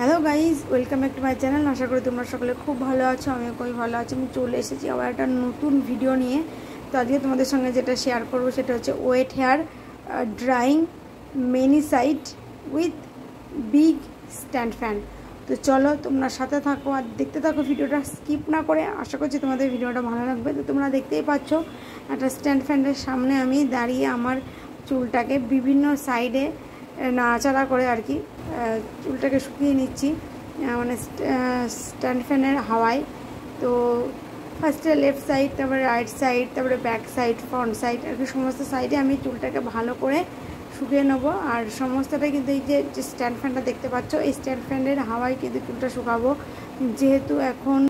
Hello guys, welcome back to my channel. আশা করি তোমরা সকলে খুব ভালো আছো, আমিও খুবই ভালো আছি। আমি চলে এসেছি আবার একটা নতুন ভিডিও নিয়ে। তো আজকে তোমাদের সঙ্গে যেটা শেয়ার করবো সেটা হচ্ছে wet hair drying many side with big stand fan. তো চলো তোমরা সাথে থাকো আর দেখতে থাকো ভিডিওটা স্কিপ না করে। আশা করছি তোমাদের ভিডিওটা ভালো লাগবে। তো তোমরা দেখতেই পাচ্ছ একটা স্ট্যান্ড ফ্যানের সামনে আমি দাঁড়িয়ে আমার চুলটাকে বিভিন্ন সাইডে নাড়াচাড়া করে আর কি চুলটাকে শুকিয়ে নিচ্ছি, মানে স্ট্যান্ড ফ্যানের হাওয়ায়। তো ফার্স্টে লেফট সাইড, তারপরে রাইট সাইড, তারপরে ব্যাক সাইড, ফ্রন্ট সাইড আর কি সমস্ত সাইডে আমি চুলটাকে ভালো করে শুকিয়ে নেবো। আর সমস্তটাই কিন্তু এই যে স্ট্যান্ড ফ্যানটা দেখতে পাচ্ছ, এই স্ট্যান্ড ফ্যানের হাওয়ায় কিন্তু চুলটা শুকাবো। যেহেতু এখন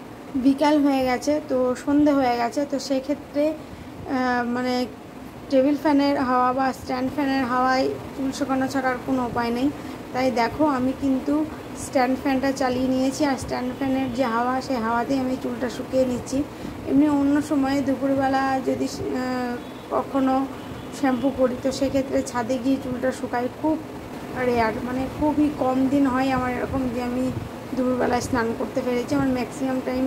বিকাল হয়ে গেছে, তো সন্ধে হয়ে গেছে, তো সেক্ষেত্রে মানে টেবিল ফ্যানের হাওয়া বা স্ট্যান্ড ফ্যানের হাওয়ায় চুল শুকানো ছাড়ার কোনো উপায় নেই। তাই দেখো আমি কিন্তু স্ট্যান্ড ফ্যানটা চালিয়ে নিয়েছি, আর স্ট্যান্ড ফ্যানের যে হাওয়া সেই হাওয়াতেই আমি চুলটা শুকিয়ে নিচ্ছি। এমনি অন্য সময়ে দুপুরবেলা যদি কখনো শ্যাম্পু করি তো সেক্ষেত্রে ছাদে গিয়ে চুলটা শুকাই, খুব রেয়ার, মানে খুবই কম দিন হয় আমার এরকম যে আমি দুপুরবেলায় স্নান করতে পেরেছি। আমার ম্যাক্সিমাম টাইম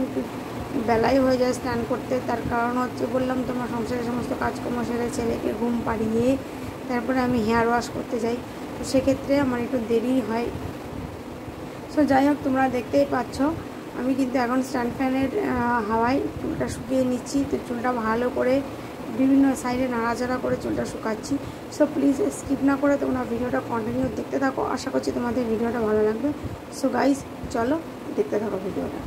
বেলাই হয়ে যায় স্নান করতে। তার কারণ হচ্ছে বললাম তোমার সংসারের সমস্ত কাজকর্ম সেরে ছেলেকে ঘুম পাড়িয়ে তারপরে আমি হেয়ার ওয়াশ করতে যাই, তো সেক্ষেত্রে আমার একটু দেরি হয়। সো যাই হোক, তোমরা দেখতেই পাচ্ছ আমি কিন্তু এখন স্ট্যান্ড ফ্যানের হাওয়ায় চুলটা শুকিয়ে নিচ্ছি। তো চুলটা ভালো করে বিভিন্ন সাইডে নাড়াচাড়া করে চুলটা শুকাচ্ছি। সো প্লিজ স্কিপ না করে তোমরা ভিডিওটা কন্টিনিউ দেখতে থাকো। আশা করছি তোমাদের ভিডিওটা ভালো লাগবে। সো গাইজ চলো দেখতে থাকো ভিডিওটা।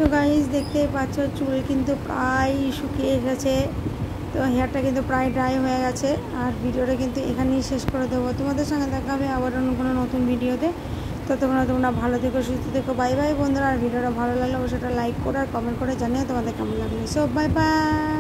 সো গাইস দেখতেই পাচ্ছ চুল কিন্তু প্রায় শুকিয়ে গেছে, তো হেয়ারটা কিন্তু প্রায় ড্রাই হয়ে গেছে। আর ভিডিওটা কিন্তু এখানেই শেষ করে দেবো। তোমাদের সঙ্গে দেখা হবে আবার অন্য কোনো নতুন ভিডিওতে। তো তোমরা ভালো থেকো, সুস্থ থেকো। বাই বাই বন্ধুরা। আর ভিডিওটা ভালো লাগলে অবশ্যই লাইক করে আর কমেন্ট করে জানিও তোমাদের কেমন লাগলো। So bye bye.